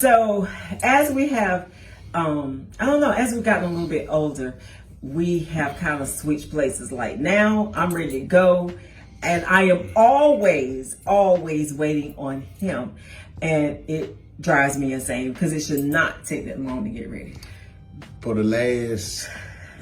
So as we have, I don't know, as we've gotten a little bit older, we have kind of switched places. Like now I'm ready to go and I am always waiting on him. And it drives me insane because it should not take that long to get ready. For the last,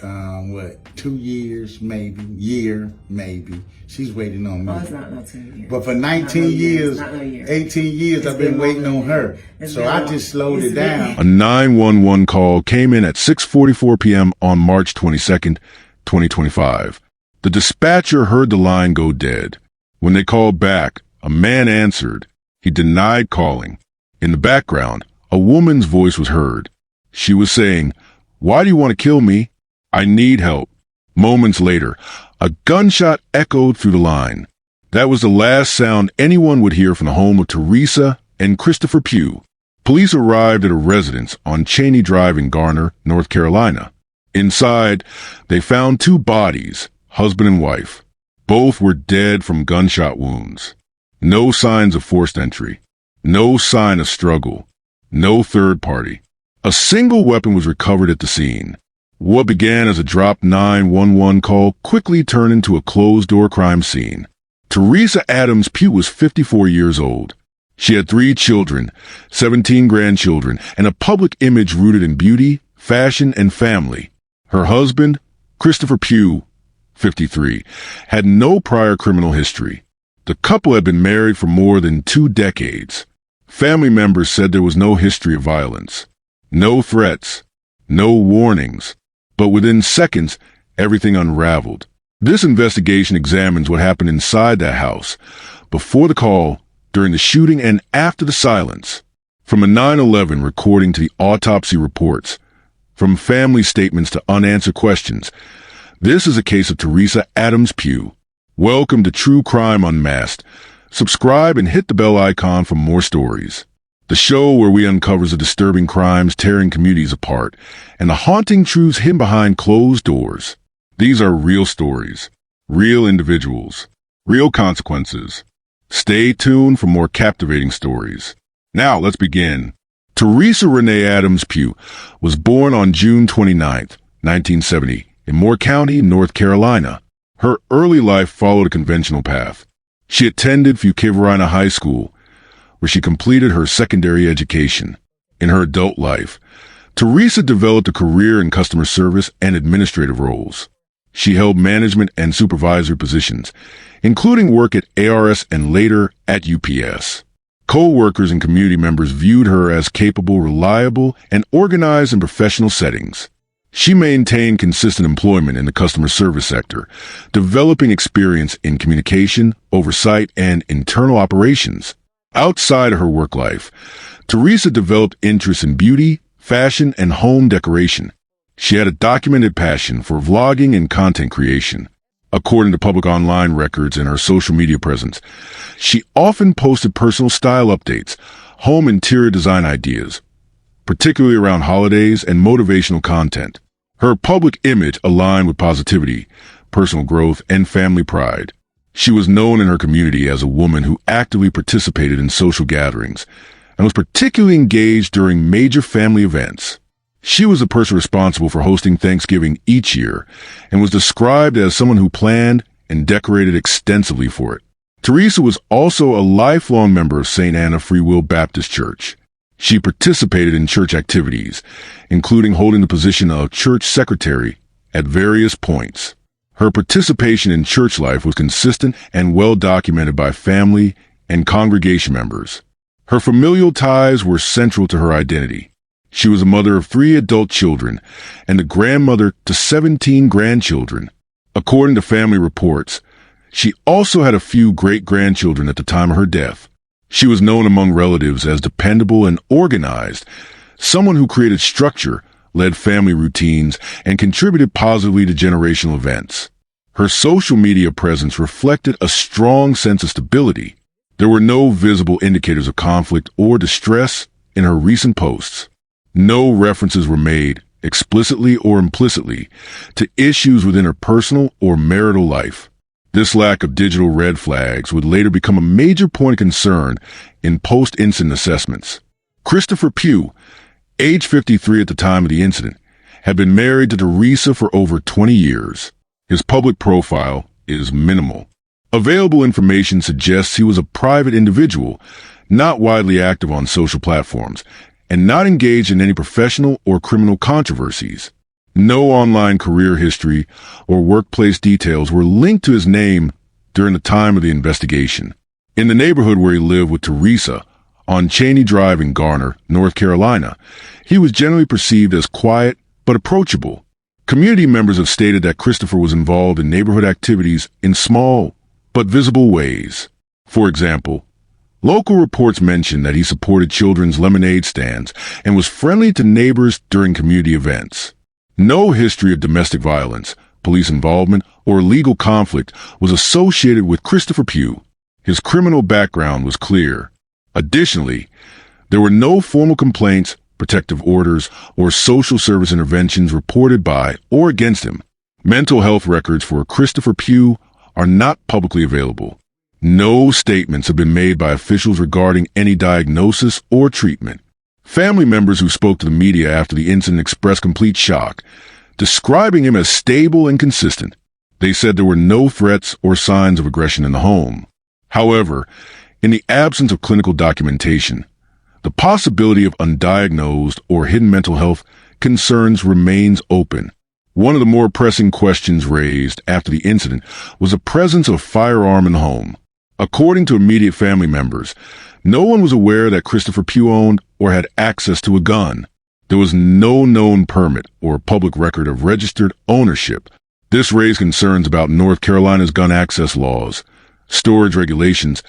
2 years, maybe, she's waiting on me. Oh, it's not no 2 years. But for 19 years, 18 years, I've been waiting on her. So I just slowed it down. A 911 call came in at 6:44 p.m. on March 22nd, 2025. The dispatcher heard the line go dead. When they called back, a man answered. He denied calling. In the background, a woman's voice was heard. She was saying, "Why do you want to kill me? I need help." Moments later, a gunshot echoed through the line. That was the last sound anyone would hear from the home of Teresa and Christopher Pugh. Police arrived at a residence on Cheney Drive in Garner, North Carolina. Inside, they found two bodies, husband and wife. Both were dead from gunshot wounds. No signs of forced entry. No sign of struggle. No third party. A single weapon was recovered at the scene. What began as a dropped 911 call quickly turned into a closed-door crime scene. Teresa Adams Pugh was 54 years old. She had 3 children, 17 grandchildren, and a public image rooted in beauty, fashion, and family. Her husband, Christopher Pugh, 53, had no prior criminal history. The couple had been married for more than 2 decades. Family members said there was no history of violence, no threats, no warnings. But within seconds, everything unraveled. This investigation examines what happened inside that house, before the call, during the shooting, and after the silence. From a 9/11 recording to the autopsy reports, from family statements to unanswered questions, this is a case of Teresa Adams Pugh. Welcome to True Crime Unmasked. Subscribe and hit the bell icon for more stories. The show where we uncovers the disturbing crimes tearing communities apart and the haunting truths hidden behind closed doors. These are real stories, real individuals, real consequences. Stay tuned for more captivating stories. Now let's begin. Teresa Renee Adams Pugh was born on June 29, 1970, in Moore County, North Carolina. Her early life followed a conventional path. She attended Pugh High School, where she completed her secondary education. In her adult life, Teresa developed a career in customer service and administrative roles. She held management and supervisory positions, including work at ARS and later at UPS. Co-workers and community members viewed her as capable, reliable, and organized in professional settings. She maintained consistent employment in the customer service sector, developing experience in communication, oversight, and internal operations. Outside of her work life, Teresa developed interests in beauty, fashion, and home decoration. She had a documented passion for vlogging and content creation. According to public online records and her social media presence, she often posted personal style updates, home interior design ideas, particularly around holidays, and motivational content. Her public image aligned with positivity, personal growth, and family pride. She was known in her community as a woman who actively participated in social gatherings and was particularly engaged during major family events. She was the person responsible for hosting Thanksgiving each year and was described as someone who planned and decorated extensively for it. Teresa was also a lifelong member of St. Anna Free Will Baptist Church. She participated in church activities, including holding the position of church secretary at various points. Her participation in church life was consistent and well documented by family and congregation members. Her familial ties were central to her identity. She was a mother of 3 adult children and a grandmother to 17 grandchildren. According to family reports, she also had a few great-grandchildren at the time of her death. She was known among relatives as dependable and organized, someone who created structure, led family routines, and contributed positively to generational events. Her social media presence reflected a strong sense of stability. There were no visible indicators of conflict or distress in her recent posts. No references were made, explicitly or implicitly, to issues within her personal or marital life. This lack of digital red flags would later become a major point of concern in post-incident assessments. Christopher Pugh, age 53 at the time of the incident, had been married to Teresa for over 20 years. His public profile is minimal. Available information suggests he was a private individual, not widely active on social platforms, and not engaged in any professional or criminal controversies. No online career history or workplace details were linked to his name during the time of the investigation. In the neighborhood where he lived with Teresa, on Cheney Drive in Garner, North Carolina, he was generally perceived as quiet but approachable. Community members have stated that Christopher was involved in neighborhood activities in small but visible ways. For example, local reports mention that he supported children's lemonade stands and was friendly to neighbors during community events. No history of domestic violence, police involvement, or legal conflict was associated with Christopher Pugh. His criminal background was clear. Additionally, there were no formal complaints, protective orders, or social service interventions reported by or against him. Mental health records for Christopher Pugh are not publicly available. No statements have been made by officials regarding any diagnosis or treatment. Family members who spoke to the media after the incident expressed complete shock, describing him as stable and consistent. They said there were no threats or signs of aggression in the home. However, in the absence of clinical documentation, the possibility of undiagnosed or hidden mental health concerns remains open. One of the more pressing questions raised after the incident was the presence of a firearm in the home. According to immediate family members, no one was aware that Christopher Pugh owned or had access to a gun. There was no known permit or public record of registered ownership. This raised concerns about North Carolina's gun access laws, storage regulations,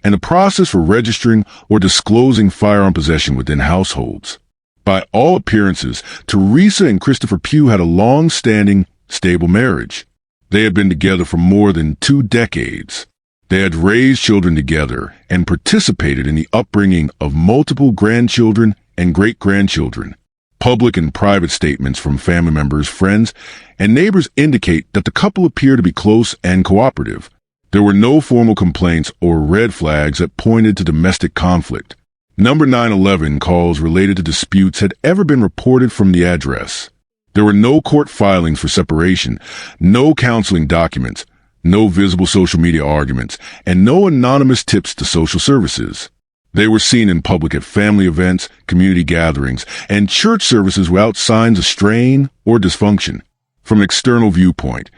and the process for registering or disclosing firearm possession within households. By all appearances, Teresa and Christopher Pugh had a long-standing, stable marriage. They had been together for more than 2 decades. They had raised children together and participated in the upbringing of multiple grandchildren and great-grandchildren. Public and private statements from family members, friends, and neighbors indicate that the couple appear to be close and cooperative. There were no formal complaints or red flags that pointed to domestic conflict. Number 911 calls related to disputes had ever been reported from the address. There were no court filings for separation, no counseling documents, no visible social media arguments, and no anonymous tips to social services. They were seen in public at family events, community gatherings, and church services without signs of strain or dysfunction. From an external viewpoint,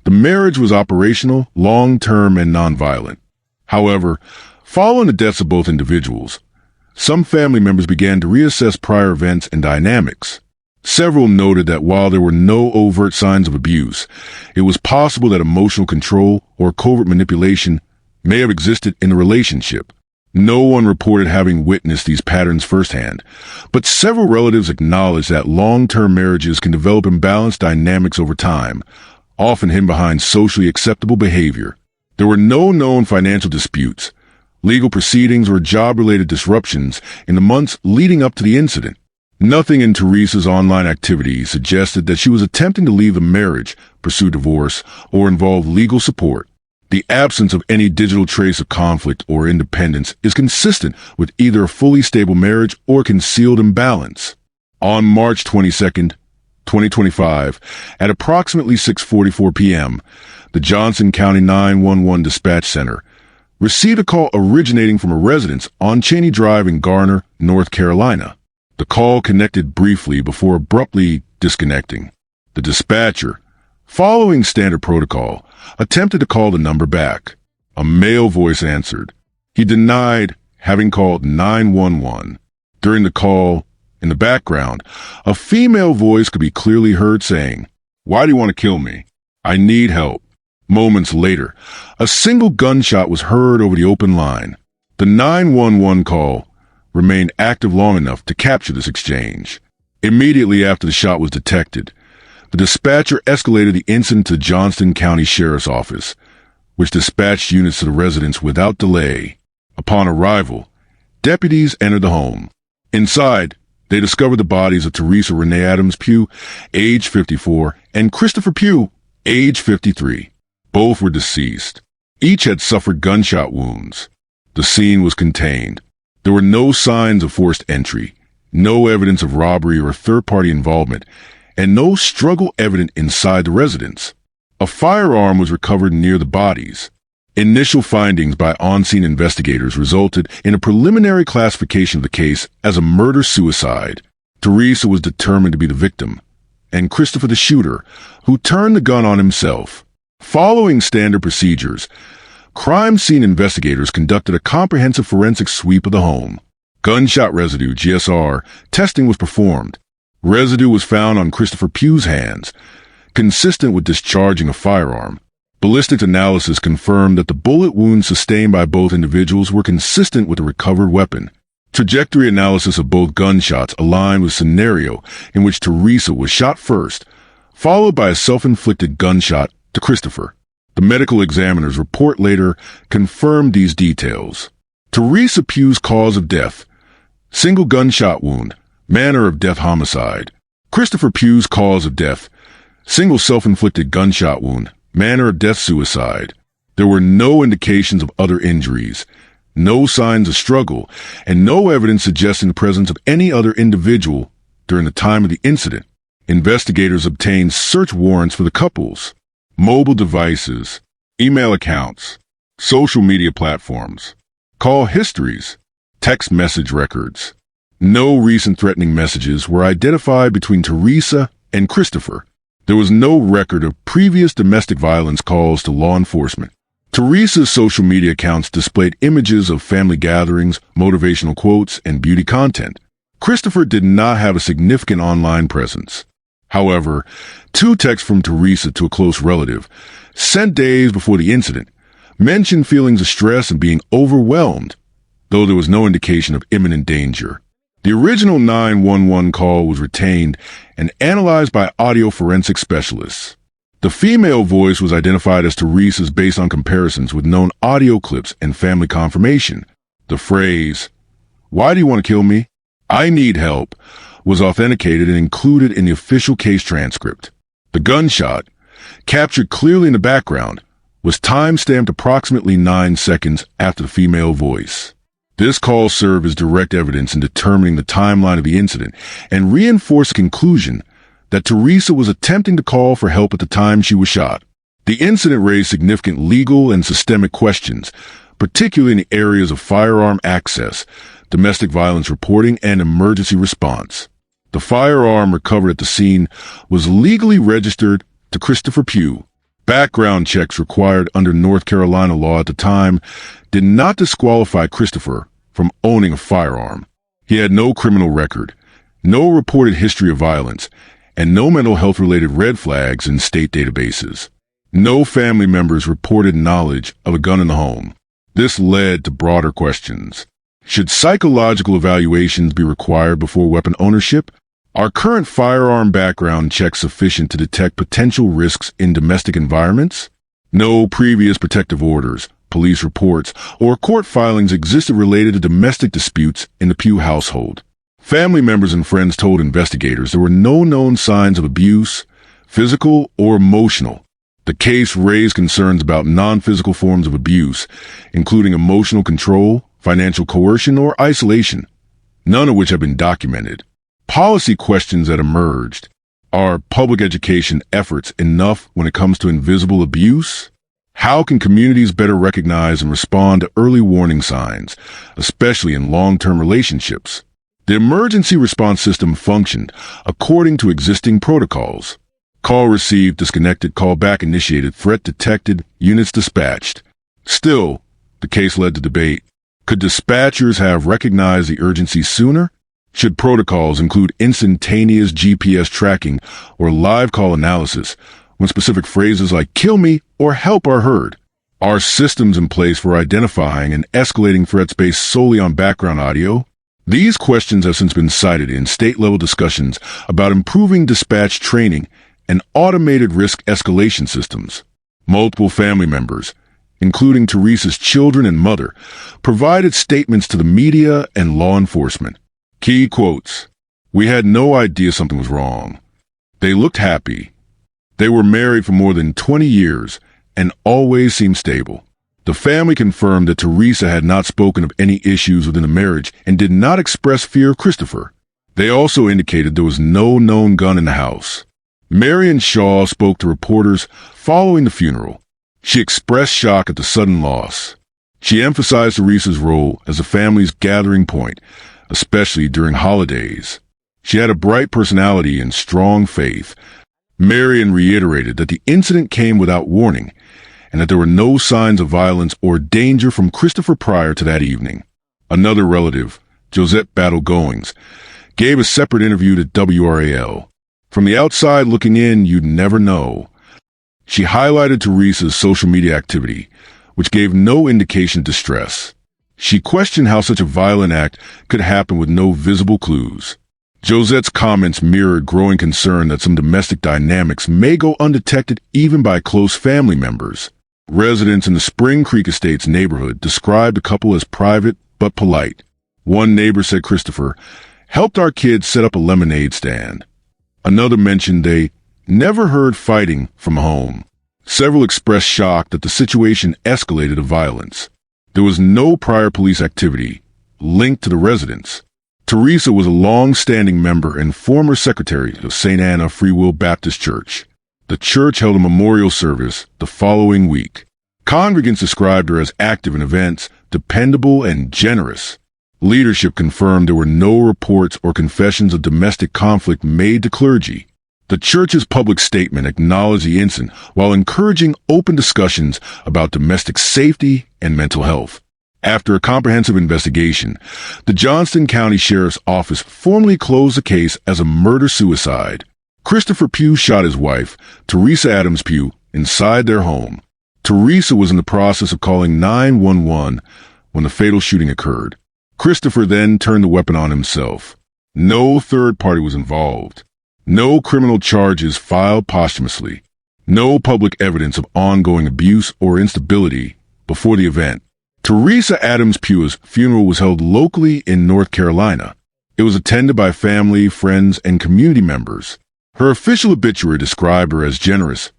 the marriage was operational, long-term, and nonviolent. However, following the deaths of both individuals, some family members began to reassess prior events and dynamics. Several noted that while there were no overt signs of abuse, it was possible that emotional control or covert manipulation may have existed in the relationship. No one reported having witnessed these patterns firsthand, but several relatives acknowledged that long-term marriages can develop imbalanced dynamics over time, often hidden behind socially acceptable behavior. There were no known financial disputes, legal proceedings, or job-related disruptions in the months leading up to the incident. Nothing in Teresa's online activity suggested that she was attempting to leave the marriage, pursue divorce, or involve legal support. The absence of any digital trace of conflict or independence is consistent with either a fully stable marriage or concealed imbalance. On March 22nd, 2025, at approximately 6:44 p.m., the Johnson County 911 Dispatch Center received a call originating from a residence on Cheney Drive in Garner, North Carolina. The call connected briefly before abruptly disconnecting. The dispatcher, following standard protocol, attempted to call the number back. A male voice answered. He denied having called 911. During the call, in the background, a female voice could be clearly heard saying, "Why do you want to kill me? I need help." Moments later, a single gunshot was heard over the open line. The 911 call remained active long enough to capture this exchange. Immediately after the shot was detected, the dispatcher escalated the incident to the Johnston County Sheriff's Office, which dispatched units to the residence without delay. Upon arrival, deputies entered the home. Inside, they discovered the bodies of Teresa Renee Adams Pugh, age 54, and Christopher Pugh, age 53. Both were deceased. Each had suffered gunshot wounds. The scene was contained. There were no signs of forced entry, no evidence of robbery or third-party involvement, and no struggle evident inside the residence. A firearm was recovered near the bodies. Initial findings by on-scene investigators resulted in a preliminary classification of the case as a murder-suicide. Teresa was determined to be the victim, and Christopher the shooter, who turned the gun on himself. Following standard procedures, crime scene investigators conducted a comprehensive forensic sweep of the home. Gunshot residue, GSR, testing was performed. Residue was found on Christopher Pugh's hands, consistent with discharging a firearm. Ballistics analysis confirmed that the bullet wounds sustained by both individuals were consistent with the recovered weapon. Trajectory analysis of both gunshots aligned with scenario in which Teresa was shot first, followed by a self-inflicted gunshot to Christopher. The medical examiner's report later confirmed these details. Teresa Pugh's cause of death: single gunshot wound, manner of death homicide. Christopher Pugh's cause of death: single self-inflicted gunshot wound, manner of death suicide. There were no indications of other injuries, no signs of struggle, and no evidence suggesting the presence of any other individual during the time of the incident. Investigators obtained search warrants for the couples, mobile devices, email accounts, social media platforms, call histories, text message records. No recent threatening messages were identified between Teresa and Christopher. There was no record of previous domestic violence calls to law enforcement. Teresa's social media accounts displayed images of family gatherings, motivational quotes, and beauty content. Christopher did not have a significant online presence. However, 2 texts from Teresa to a close relative, sent days before the incident, mentioned feelings of stress and being overwhelmed, though there was no indication of imminent danger. The original 911 call was retained and analyzed by audio forensic specialists. The female voice was identified as Teresa's based on comparisons with known audio clips and family confirmation. The phrase, "Why do you want to kill me? I need help," was authenticated and included in the official case transcript. The gunshot, captured clearly in the background, was time-stamped approximately 9 seconds after the female voice. This call served as direct evidence in determining the timeline of the incident and reinforced the conclusion that Teresa was attempting to call for help at the time she was shot. The incident raised significant legal and systemic questions, particularly in the areas of firearm access, domestic violence reporting, and emergency response. The firearm recovered at the scene was legally registered to Christopher Pugh. Background checks required under North Carolina law at the time did not disqualify Christopher from owning a firearm. He had no criminal record, no reported history of violence, and no mental health-related red flags in state databases. No family members reported knowledge of a gun in the home. This led to broader questions. Should psychological evaluations be required before weapon ownership? Are current firearm background checks sufficient to detect potential risks in domestic environments? No previous protective orders, police reports, or court filings existed related to domestic disputes in the Pugh household. Family members and friends told investigators there were no known signs of abuse, physical or emotional. The case raised concerns about non-physical forms of abuse, including emotional control, financial coercion, or isolation, none of which have been documented. Policy questions that emerged: are public education efforts enough when it comes to invisible abuse? How can communities better recognize and respond to early warning signs, especially in long-term relationships? The emergency response system functioned according to existing protocols. Call received, disconnected, call back initiated, threat detected, units dispatched. Still, the case led to debate. Could dispatchers have recognized the urgency sooner? Should protocols include instantaneous GPS tracking or live call analysis when specific phrases like "kill me" or "help" are heard? Are systems in place for identifying and escalating threats based solely on background audio? These questions have since been cited in state-level discussions about improving dispatch training and automated risk escalation systems. Multiple family members, including Teresa's children and mother, provided statements to the media and law enforcement. Key quotes: "We had no idea something was wrong. They looked happy. They were married for more than 20 years and always seemed stable. The family confirmed that Teresa had not spoken of any issues within the marriage and did not express fear of Christopher. They also indicated there was no known gun in the house. Marion Shaw spoke to reporters following the funeral. She expressed shock at the sudden loss. She emphasized Teresa's role as the family's gathering point, especially during holidays. She had a bright personality and strong faith. Marion reiterated that the incident came without warning and that there were no signs of violence or danger from Christopher prior to that evening. Another relative, Josette Battle-Goings, gave a separate interview to WRAL. From the outside looking in, you'd never know. She highlighted Teresa's social media activity, which gave no indication of distress. She questioned how such a violent act could happen with no visible clues. Josette's comments mirrored growing concern that some domestic dynamics may go undetected even by close family members. Residents in the Spring Creek Estates neighborhood described the couple as private but polite. One neighbor said Christopher helped our kids set up a lemonade stand. Another mentioned they never heard fighting from home. Several expressed shock that the situation escalated to violence. There was no prior police activity linked to the residents. Teresa was a long-standing member and former secretary of St. Anna Free Will Baptist Church. The church held a memorial service the following week. Congregants described her as active in events, dependable, and generous. Leadership confirmed there were no reports or confessions of domestic conflict made to clergy. The church's public statement acknowledged the incident while encouraging open discussions about domestic safety and mental health. After a comprehensive investigation, the Johnston County Sheriff's Office formally closed the case as a murder-suicide. Christopher Pugh shot his wife, Teresa Adams Pugh, inside their home. Teresa was in the process of calling 911 when the fatal shooting occurred. Christopher then turned the weapon on himself. No third party was involved. No criminal charges filed posthumously. No public evidence of ongoing abuse or instability before the event. Teresa Adams Pugh's funeral was held locally in North Carolina. It was attended by family, friends, and community members. Her official obituary described her as generous,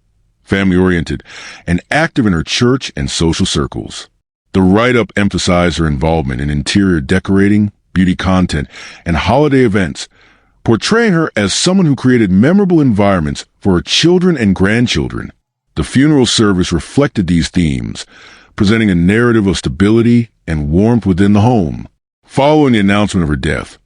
family-oriented, and active in her church and social circles. The write-up emphasized her involvement in interior decorating, beauty content, and holiday events, portraying her as someone who created memorable environments for her children and grandchildren. The funeral service reflected these themes, presenting a narrative of stability and warmth within the home. Following the announcement of her death,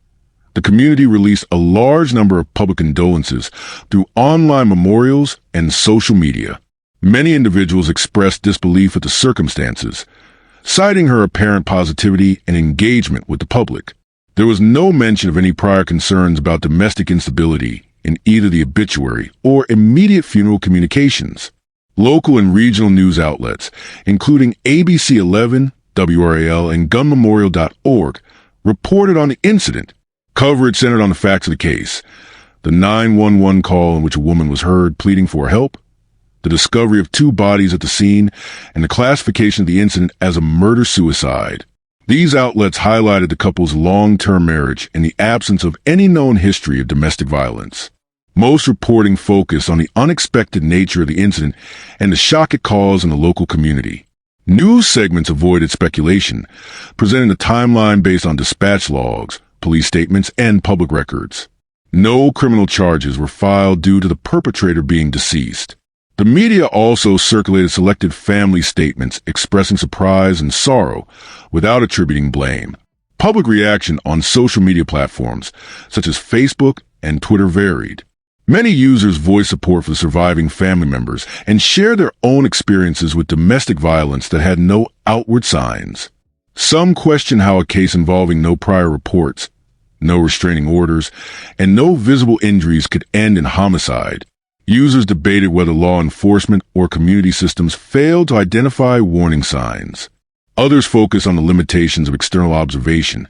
the community released a large number of public condolences through online memorials and social media. Many individuals expressed disbelief at the circumstances, citing her apparent positivity and engagement with the public. There was no mention of any prior concerns about domestic instability in either the obituary or immediate funeral communications. Local and regional news outlets, including ABC 11, WRAL, and gunmemorial.org, reported on the incident. Coverage centered on the facts of the case: the 911 call in which a woman was heard pleading for help, the discovery of 2 bodies at the scene, and the classification of the incident as a murder-suicide. These outlets highlighted the couple's long-term marriage and the absence of any known history of domestic violence. Most reporting focused on the unexpected nature of the incident and the shock it caused in the local community. News segments avoided speculation, presenting a timeline based on dispatch logs, police statements, and public records. No criminal charges were filed due to the perpetrator being deceased. The media also circulated selected family statements expressing surprise and sorrow without attributing blame. Public reaction on social media platforms, such as Facebook and Twitter, varied. Many users voiced support for the surviving family members and shared their own experiences with domestic violence that had no outward signs. Some questioned how a case involving no prior reports, no restraining orders, and no visible injuries could end in homicide. Users debated whether law enforcement or community systems failed to identify warning signs. Others focused on the limitations of external observation,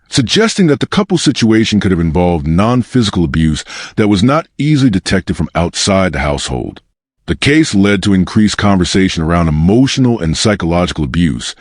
suggesting that the couple's situation could have involved non-physical abuse that was not easily detected from outside the household. The case led to increased conversation around emotional and psychological abuse,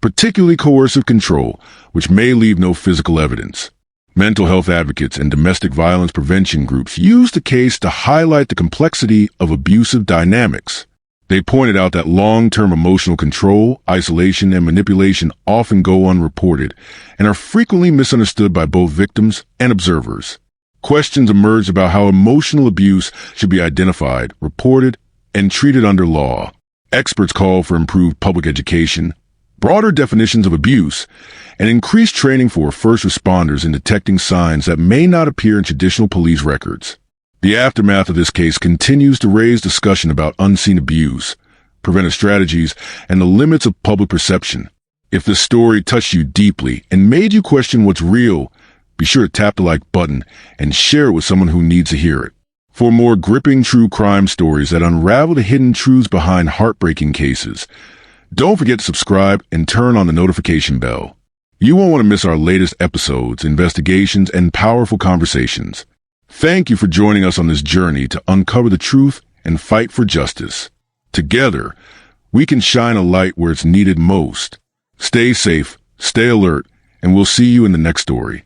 particularly coercive control, which may leave no physical evidence. Mental health advocates and domestic violence prevention groups used the case to highlight the complexity of abusive dynamics. They pointed out that long-term emotional control, isolation, and manipulation often go unreported and are frequently misunderstood by both victims and observers. Questions emerged about how emotional abuse should be identified, reported, and treated under law. Experts call for improved public education, broader definitions of abuse, and increased training for first responders in detecting signs that may not appear in traditional police records. The aftermath of this case continues to raise discussion about unseen abuse, preventive strategies, and the limits of public perception. If this story touched you deeply and made you question what's real, be sure to tap the like button and share it with someone who needs to hear it. For more gripping true crime stories that unravel the hidden truths behind heartbreaking cases, don't forget to subscribe and turn on the notification bell. You won't want to miss our latest episodes, investigations, and powerful conversations. Thank you for joining us on this journey to uncover the truth and fight for justice. Together, we can shine a light where it's needed most. Stay safe, stay alert, and we'll see you in the next story.